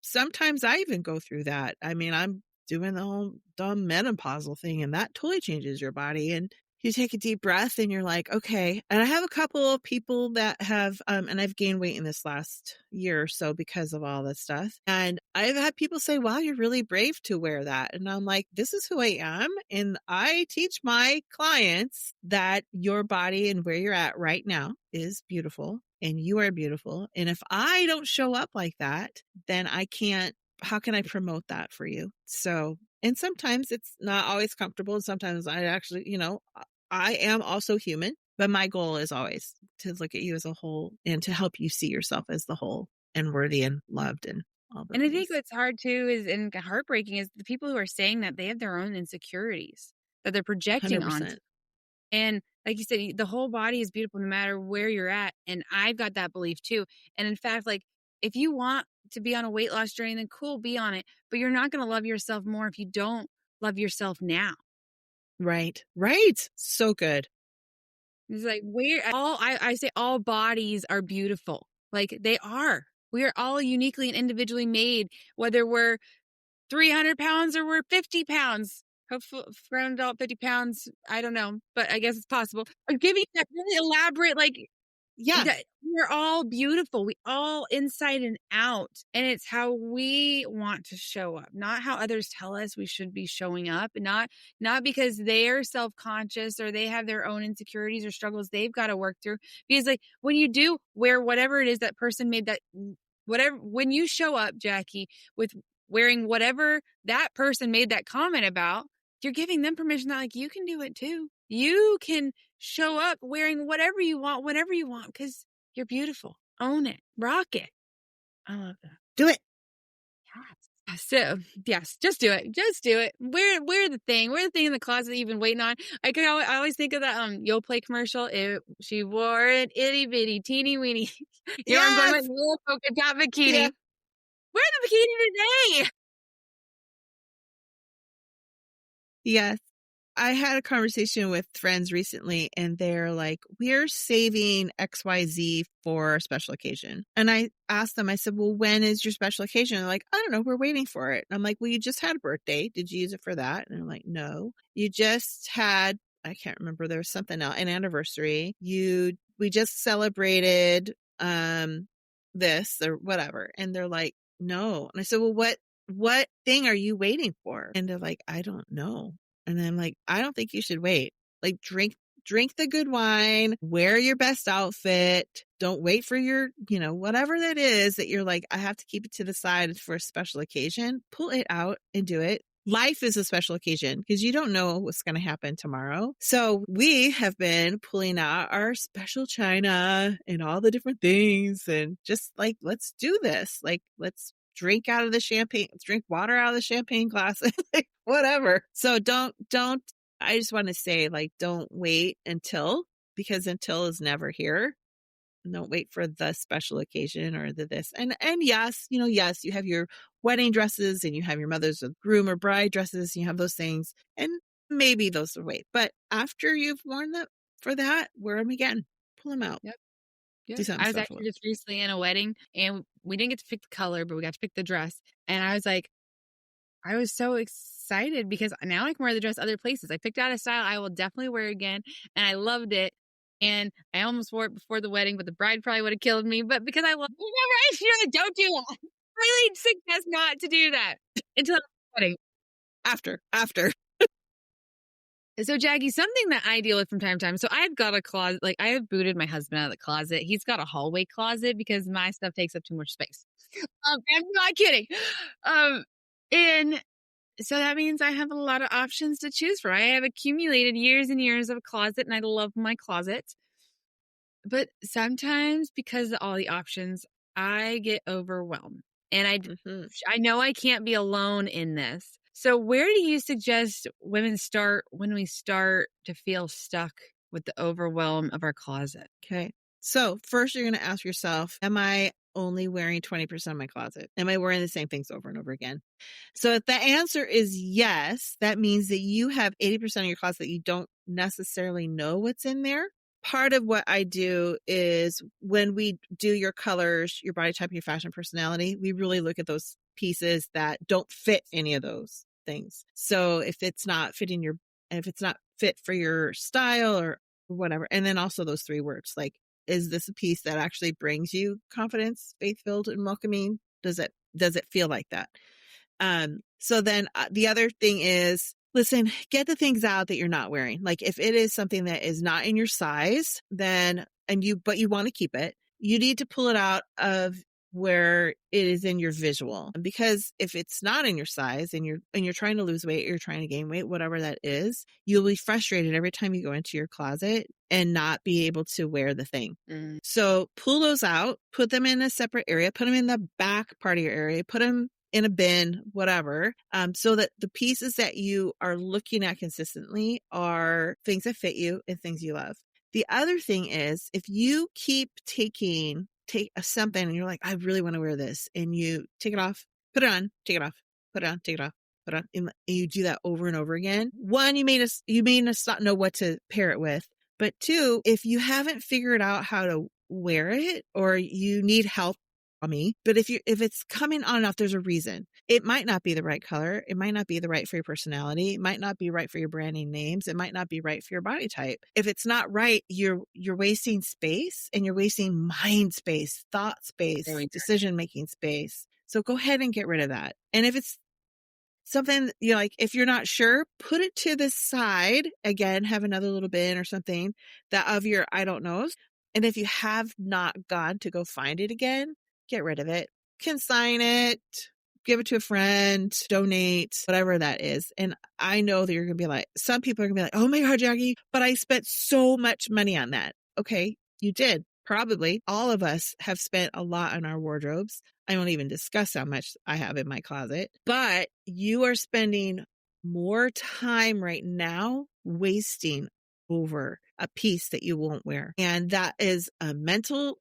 sometimes I even go through that. I mean, I'm doing the whole dumb menopausal thing, and that totally changes your body. And you take a deep breath, and you're like, okay. And I have a couple of people that have, and I've gained weight in this last year or so because of all this stuff. And I've had people say, wow, you're really brave to wear that. And I'm like, this is who I am. And I teach my clients that your body and where you're at right now is beautiful, and you are beautiful. And if I don't show up like that, then how can I promote that for you? So, and sometimes it's not always comfortable. And sometimes I actually, I am also human, but my goal is always to look at you as a whole and to help you see yourself as the whole and worthy and loved and all that. And I think what's hard too is, and heartbreaking, is the people who are saying that they have their own insecurities that they're projecting 100%. onto. And like you said, the whole body is beautiful no matter where you're at. And I've got that belief too. And in fact, like, if you want to be on a weight loss journey, then cool, be on it. But you're not going to love yourself more if you don't love yourself now. Right. So good. It's like, I say all bodies are beautiful. Like, they are. We are all uniquely and individually made, whether we're 300 pounds or we're 50 pounds. Hopefully, round out 50 pounds. I don't know, but I guess it's possible. I'm giving that really elaborate, like, yeah, we're all beautiful. We all inside and out. And it's how we want to show up, not how others tell us we should be showing up. Not because they're self-conscious or they have their own insecurities or struggles they've got to work through. Because, like, when you do wear whatever it is that person made that, whatever, when you show up, Jackie, with wearing whatever that person made that comment about, you're giving them permission that, like, you can do it too. You can show up wearing whatever you want, whenever you want, because you're beautiful. Own it. Rock it. I love that. Do it. Yes. So, yes, just do it. Just do it. Wear the thing. Wear the thing in the closet that you've been waiting on. I always think of that Yoplait commercial. She wore an itty bitty teeny weeny. You know what I'm going with? Little polka dot bikini. Yeah. Wear the bikini today. Yes. I had a conversation with friends recently, and they're like, we're saving XYZ for a special occasion. And I asked them, I said, well, when is your special occasion? And they're like, I don't know, we're waiting for it. And I'm like, well, you just had a birthday. Did you use it for that? And I'm like, no. You just had, I can't remember, there was something else, an anniversary. We just celebrated this or whatever. And they're like, no. And I said, well, what thing are you waiting for? And they're like, I don't know. And I'm like, I don't think you should wait. Like, drink drink the good wine, wear your best outfit. Don't wait for your, whatever that is that you're like, I have to keep it to the side for a special occasion. Pull it out and do it. Life is a special occasion because you don't know what's going to happen tomorrow. So we have been pulling out our special china and all the different things and just like, let's do this. Like, let's drink out of the champagne, drink water out of the champagne glass, like, whatever. So I just want to say, like, don't wait because until is never here. Don't wait for the special occasion or this. And yes, yes, you have your wedding dresses and you have your mother's groom or bride dresses. And you have those things and maybe those will wait. But after you've worn them for that, wear them again. Pull them out. Yep. Do something I was special. actually just recently in a wedding and we didn't get to pick the color, but we got to pick the dress. And I was like, I was so excited because now I can wear the dress other places. I picked out a style I will definitely wear again. And I loved it. And I almost wore it before the wedding, but the bride probably would have killed me. But because I love it, don't do that. Really suggest not to do that until the wedding. After. So, Jackie, something that I deal with from time to time. So I've got a closet, like I have booted my husband out of the closet. He's got a hallway closet because my stuff takes up too much space. I'm not kidding. And so that means I have a lot of options to choose from. I have accumulated years and years of a closet and I love my closet. But sometimes because of all the options, I get overwhelmed. And I know I can't be alone in this. So where do you suggest women start when we start to feel stuck with the overwhelm of our closet? Okay. So first you're going to ask yourself, am I only wearing 20% of my closet? Am I wearing the same things over and over again? So if the answer is yes, that means that you have 80% of your closet that you don't necessarily know what's in there. Part of what I do is when we do your colors, your body type, your fashion personality, we really look at those pieces that don't fit any of those things. So if it's not fit for your style or whatever, and then also those 3 words, like, is this a piece that actually brings you confidence, faith-filled and welcoming? Does it feel like that? So then the other thing is, listen, get the things out that you're not wearing. Like if it is something that is not in your size, but you want to keep it, you need to pull it out of where it is in your visual. Because if it's not in your size and you're trying to lose weight or you're trying to gain weight, whatever that is, you'll be frustrated every time you go into your closet and not be able to wear the thing. So pull those out, put them in a separate area, put them in the back part of your area, put them in a bin, whatever, so that the pieces that you are looking at consistently are things that fit you and things you love. The other thing is, if you keep take something and you're like, I really want to wear this, and you take it off, put it on, take it off, put it on, take it off, put it on, and you do that over and over again. One, you may not know what to pair it with, but 2, if you haven't figured out how to wear it or you need help, but if it's coming on and off, there's a reason. It might not be the right color. It might not be the right for your personality. It might not be right for your branding names. It might not be right for your body type. If it's not right, you're wasting space, and you're wasting mind space, thought space, decision-making space. So go ahead and get rid of that. And if it's something if you're not sure, put it to the side. Again, have another little bin or something that of your I don't knows. And if you have not gone to go find it again, get rid of it, consign it, give it to a friend, donate, whatever that is. And I know that you're going to be like, some people are going to be like, oh my God, Jackie, but I spent so much money on that. Okay, you did. Probably all of us have spent a lot on our wardrobes. I won't even discuss how much I have in my closet, but you are spending more time right now wasting over a piece that you won't wear. And that is a mental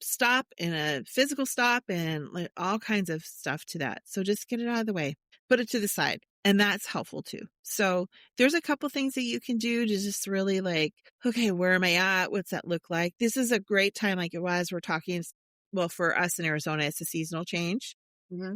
stop and a physical stop and like all kinds of stuff to that. So just get it out of the way, put it to the side, and that's helpful too. So there's a couple things that you can do to just really okay, where am I at? What's that look like? This is a great time, like it was, we're talking, well, for us in Arizona, it's a seasonal change.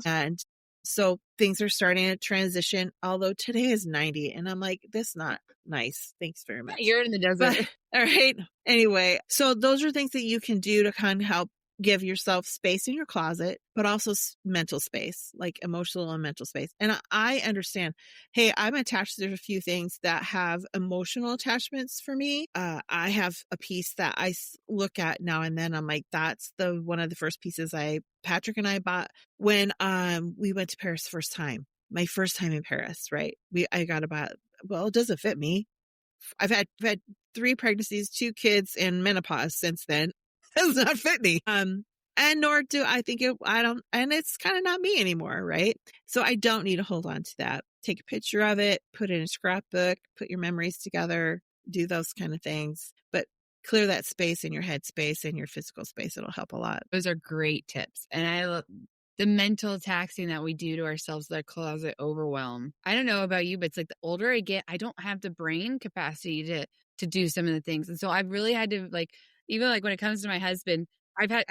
And so things are starting to transition, although today is 90 and I'm like, that's not nice. Thanks very much. You're in the desert. All right. Anyway, so those are things that you can do to kind of help give yourself space in your closet, but also mental space, like emotional and mental space. And I understand, hey, I'm attached to a few things that have emotional attachments for me. I have a piece that I look at now and then. I'm like, that's one of the first pieces Patrick and I bought when we went to Paris first time. My first time in Paris, right? I got about, well, it doesn't fit me. I've had 3 pregnancies, 2 kids, and menopause since then. It does not fit me. And nor do I think and it's kind of not me anymore, right? So I don't need to hold on to that. Take a picture of it, put it in a scrapbook, put your memories together, do those kind of things. But clear that space in your head space and your physical space. It'll help a lot. Those are great tips. And I love the mental taxing that we do to ourselves, that closet overwhelm. I don't know about you, but it's like the older I get, I don't have the brain capacity to do some of the things. And so I've really had to, like, even like when it comes to my husband, okay,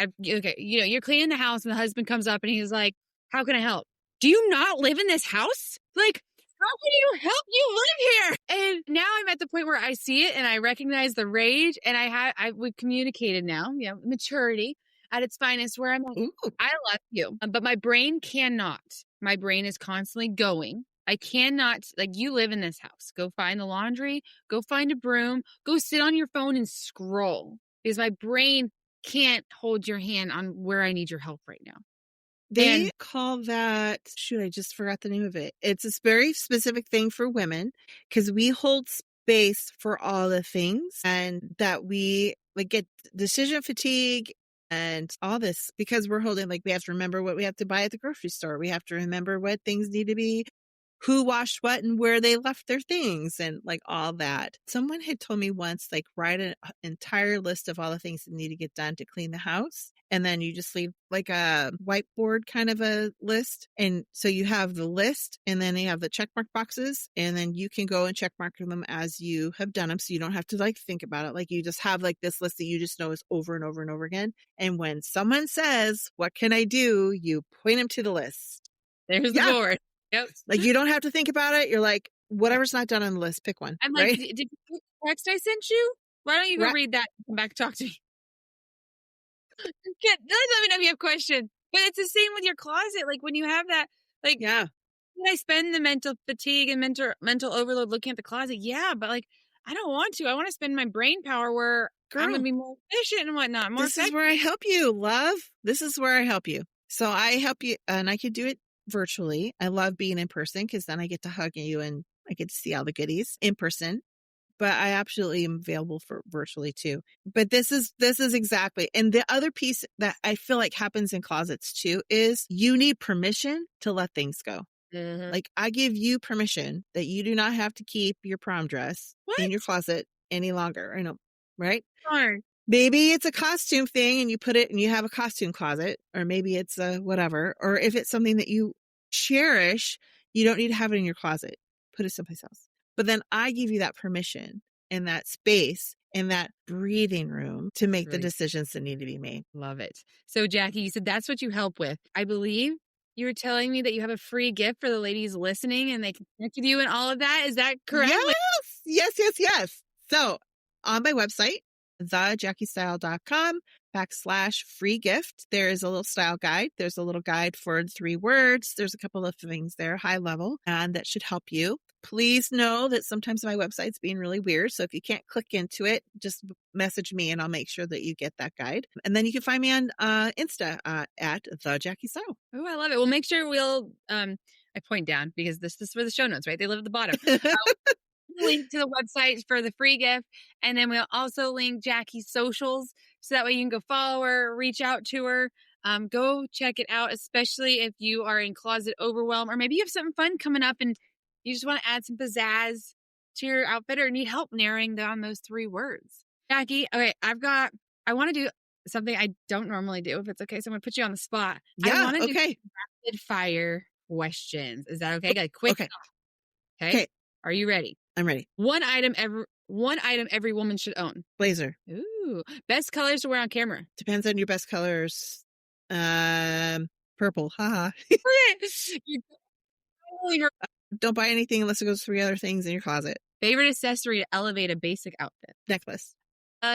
you know, you're cleaning the house and the husband comes up and he's like, how can I help? Do you not live in this house? Like, how can you help? You live here. And now I'm at the point where I see it and I recognize the rage, and we've communicated now, you know, maturity at its finest, where I'm like, Ooh. I love you, but my brain cannot. My brain is constantly going. I cannot, like, you live in this house. Go find the laundry, go find a broom, go sit on your phone and scroll, because my brain can't hold your hand on where I need your help right now. They call that, I just forgot the name of it. It's a very specific thing for women, because we hold space for all the things, and that we like get decision fatigue and all this, because we're holding, like, we have to remember what we have to buy at the grocery store. We have to remember what things need to be, who washed what and where they left their things, and like all that. Someone had told me once, like, write an entire list of all the things that need to get done to clean the house. And then you just leave like a whiteboard kind of a list. And so you have the list, and then you have the check mark boxes, and then you can go and check mark them as you have done them. So you don't have to like think about it. Like, you just have like this list that you just know is over and over and over again. And when someone says, what can I do? You point them to the list. There's the board. Yep. Like, you don't have to think about it. You're like, whatever's not done on the list, pick one. I'm right? like, did you get the text I sent you? Why don't you go read that and come back and talk to me? Let me know if you have questions. But it's the same with your closet. Like, when you have that, like, yeah, can I spend the mental fatigue and mental overload looking at the closet? Yeah, but like, I don't want to. I want to spend my brain power where I'm going to be more efficient and whatnot. This is where I help you, love. This is where I help you. So I help you, and I can do it virtually. I love being in person, because then I get to hug you and I get to see all the goodies in person. But I absolutely am available for virtually too. But this is exactly. And the other piece that I feel like happens in closets too is you need permission to let things go. Mm-hmm. Like, I give you permission that you do not have to keep your prom dress in your closet any longer. I know, right? Sure. Maybe it's a costume thing and you put it and you have a costume closet, or maybe it's a whatever. Or if it's something that you cherish, you don't need to have it in your closet. Put it someplace else. But then I give you that permission and that space and that breathing room to make the decisions that need to be made. Love it. So, Jackie, you said that's what you help with. I believe you were telling me that you have a free gift for the ladies listening and they can connect with you and all of that. Is that correct? Yes. So on my website, thejackiestyle.com/free gift, there is a little style guide. There's a little guide for 3 words. There's a couple of things there, high level, and that should help you. Please know that sometimes my website's being really weird. So if you can't click into it, just message me and I'll make sure that you get that guide. And then you can find me on Insta at The Jackie Style. Oh, I love it. We'll make sure we'll, I point down because this is for the show notes, right? They live at the bottom. Link to the website for the free gift. And then we'll also link Jackie's socials. So that way you can go follow her, reach out to her. Go check it out, especially if you are in closet overwhelm, or maybe you have something fun coming up and you just want to add some pizzazz to your outfit or need help narrowing down those 3 words. Jackie, okay, I want to do something I don't normally do, if it's okay. So I'm going to put you on the spot. Yeah, I want to do rapid fire questions. Is that okay? Like quick. Okay. Are you ready? I'm ready. One item every woman should own. Blazer. Ooh. Best colors to wear on camera. Depends on your best colors. Purple. Haha. Don't buy anything unless it goes 3 other things in your closet. Favorite accessory to elevate a basic outfit. Necklace.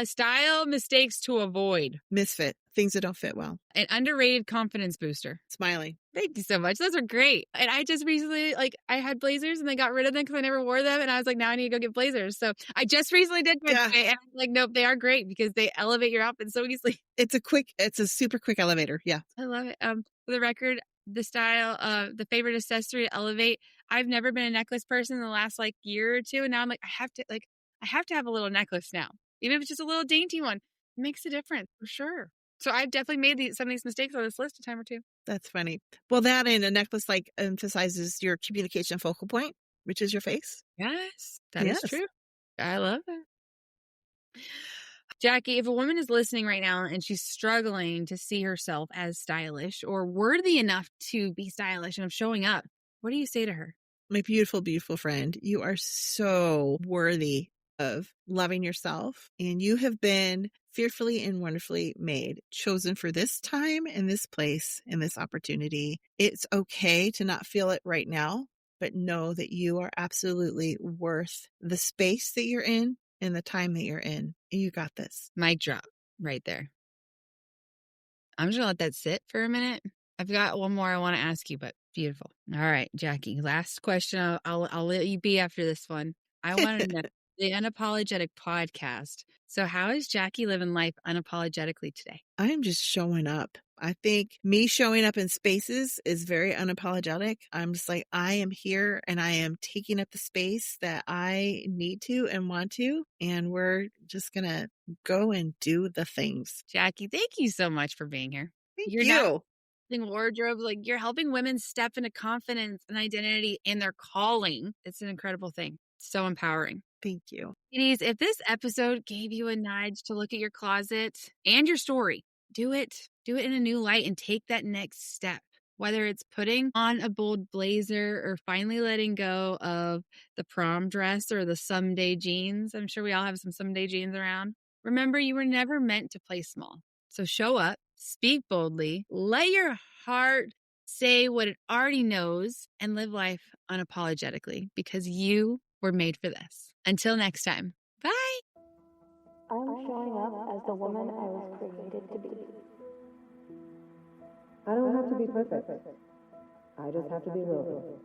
Style mistakes to avoid. Misfit. Things that don't fit well. An underrated confidence booster. Smiley. Thank you so much. Those are great. And I just recently, I had blazers and I got rid of them because I never wore them. And I was like, now I need to go get blazers. So I just recently did. And I'm like, nope, they are great because they elevate your outfit so easily. It's a super quick elevator. Yeah. I love it. For the record, the style, the favorite accessory to elevate. I've never been a necklace person in the last year or two. And now I'm like, I have to have a little necklace now. Even if it's just a little dainty one, it makes a difference for sure. So I've definitely made some of these mistakes on this list a time or two. That's funny. Well, that and a necklace emphasizes your communication focal point, which is your face. Yes, that is true. I love that. Jackie, if a woman is listening right now and she's struggling to see herself as stylish or worthy enough to be stylish and of showing up, what do you say to her? My beautiful, beautiful friend, you are so worthy of loving yourself, and you have been fearfully and wonderfully made, chosen for this time and this place and this opportunity. It's okay to not feel it right now, but know that you are absolutely worth the space that you're in and the time that you're in. And you got this. Mic drop right there. I'm just gonna let that sit for a minute. I've got one more I want to ask you, but beautiful. All right, Jackie, last question. I'll let you be after this one. I want to know the Unapologetic podcast. So how is Jackie living life unapologetically today? I'm just showing up. I think me showing up in spaces is very unapologetic. I'm just like, I am here and I am taking up the space that I need to and want to. And we're just going to go and do the things. Jackie, thank you so much for being here. Thank you. Wardrobes, you're helping women step into confidence and identity and their calling. It's an incredible thing. So empowering. Thank you. Ladies, if this episode gave you a nudge to look at your closet and your story, do it in a new light and take that next step. Whether it's putting on a bold blazer or finally letting go of the prom dress or the someday jeans. I'm sure we all have some someday jeans around. Remember, you were never meant to play small. So show up, speak boldly, let your heart say what it already knows, and live life unapologetically because you were made for this. Until next time, bye. I'm showing up as the woman I was created to be. I don't have to be perfect. I just have to be willing.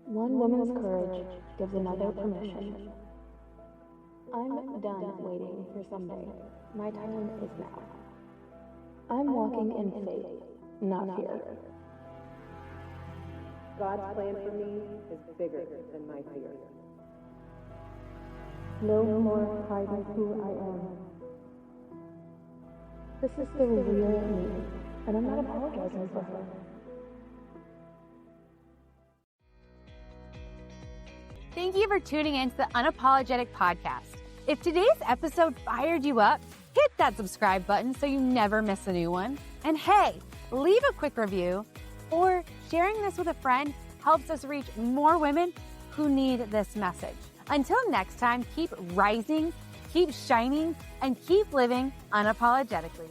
One woman's courage gives another permission. I'm done waiting for someday. My time is now. I'm walking in faith, not fear. God's plan for me is bigger than my fear. No more hiding who I am. This is the real me, and I'm not apologizing for her. Thank you for tuning in to the Unapologetic Podcast. If today's episode fired you up, hit that subscribe button so you never miss a new one. And hey, leave a quick review, or sharing this with a friend helps us reach more women who need this message. Until next time, keep rising, keep shining, and keep living unapologetically.